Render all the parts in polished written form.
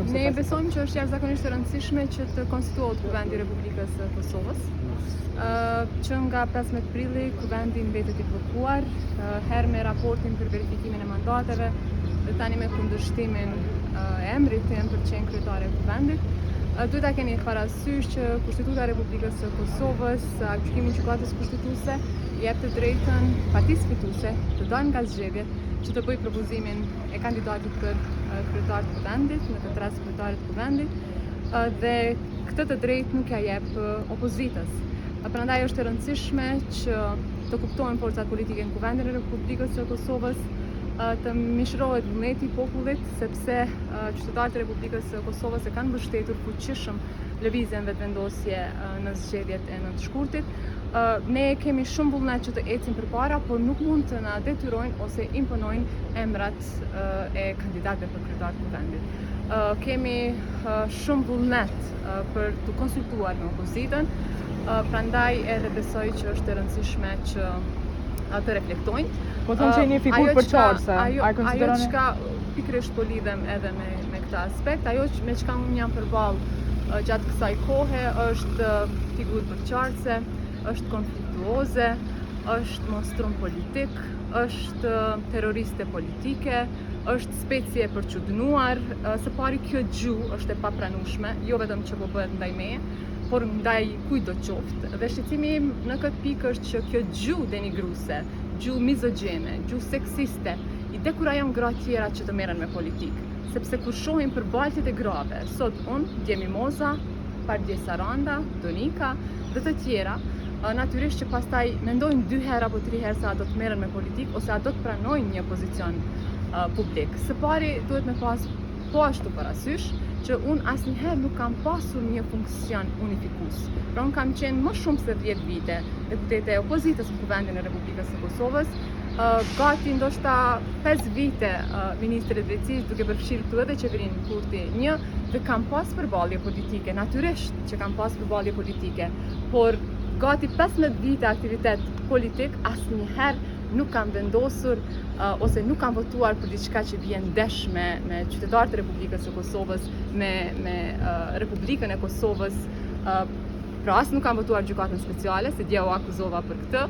Ne besojmë që është jashtëzakonisht e rëndësishme që të konstituohet Kuvendi i Republikës së Kosovës, që nga 15 prilli Kuvendi mbetet i bllokuar, herë me raportin për verifikimin e mandateve dhe tani me kundërshtimin e emrit tim për të qenë kryetare e Kuvendit. Duhet ta keni parasysh që Kushtetuta e Republikës së Kosovës, gjykimi i gjykatës kushtetuese, jep të drejtën partisë fituese të dalë nga zgjedhjet që të bëjë propozimin e kandidatit për kryetar të Kuvendit, në këtë rast kryetarit të Kuvendit, dhe këtë të drejtë nuk ja jep opozitës. Prandaj është e rëndësishme që të kuptohen forcat politike në Kuvendin e Republikës së Kosovës, të mishrohet vullneti i popullit, sepse qytetarët e Republikës së Kosovës e kanë mbështetur fuqishëm lëvizjen vetëvendosje në zgjedhjet e nëntëshkurtit. Ne kemi shumë vullnet që të ecim përpara, por nuk mund të na detyrojnë ose imponojnë emrat e kandidatëve për kryetar të Kuvendit. Kemi shumë vullnet për të konsultuar me opozitën, prandaj edhe besoj që është e rëndësishme që të reflektojnë. Po thonë që jeni figurë përçarëse. Ajo çka pikërisht po lidhem edhe me këtë aspekt, ajo me çka unë jam përballë gjatë kësaj kohe është figurë përçarëse, është konfliktuoze, është monstrum politik, është terroriste politike, është specie për çuditëruar. Së pari kjo gjuhë është e papranueshme, jo vetëm që po bëhet ndaj meje, por ndaj kujt do qoftë. Dhe shqetësimi im në këtë pikë është që kjo gjuhë denigruese, gjuhë mizogjene, gjuhë seksiste, i dekurajon gra tjera që të merren me politikë. Sepse kur shohim përbaltjet e grave, sot unë, Djemi Moza, Pardje Saranda, Donika dhe të tjera, natyrisht që pastaj mendojnë 2 herë apo 3 herë se a do të merren me politikë ose a do të pranojnë një pozicion publik. Së pari duhet me pas po ashtu parasysh që unë asnjëherë nuk kam pasur një funksion unifikues. Pra unë kam qenë më shumë se 10 vite deputete e opozitës në Kuvendin e Republikës së Kosovës, gati ndoshta 5 vite ministre e drejtësisë, duke përfshirë këtu edhe qeverinë Kurti 1, dhe kam pas përballje politike, natyrisht që kam pas përballje politike, por gati 15 vite aktivitet politik asnjëherë nuk kam vendosur ose nuk kam votuar për diçka që vjen ndesh me qytetarët e Republikës së Kosovës, me Republikën e Kosovës. Pra as nuk kam votuar gjykatën speciale, se dje u akuzova për këtë.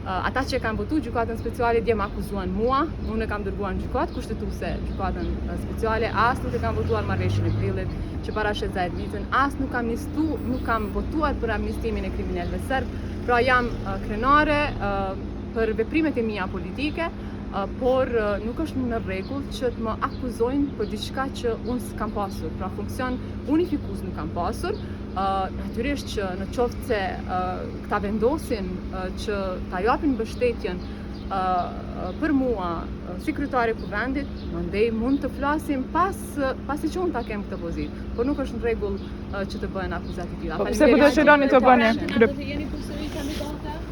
Ata që kanë votuar gjykatën speciale dje më akuzuan mua, unë e kam dërguar në gjykatë kushtetuese gjykatën speciale, as nuk e kam votuar marrëveshjen e prillit që parashet Zajednicën, as nuk kam votuar për amnistimin e kriminalëve serb. Pra jam krenare për veprimet e mia politike, por nuk është në rregull që të më akuzojnë për diçka që unë s'kam pasur. Pra funksion unifikues nuk kam pasur. Natyrisht që në qoftë se këta vendosin që ta japin mbështetjen për mua si kryetare e Kuvendit, mandej mund të flasim pasi që unë ta kem këtë pozitë, por nuk është në rregull që të bëhen akuzat të tilla. Po pse po dëshironi të bëni?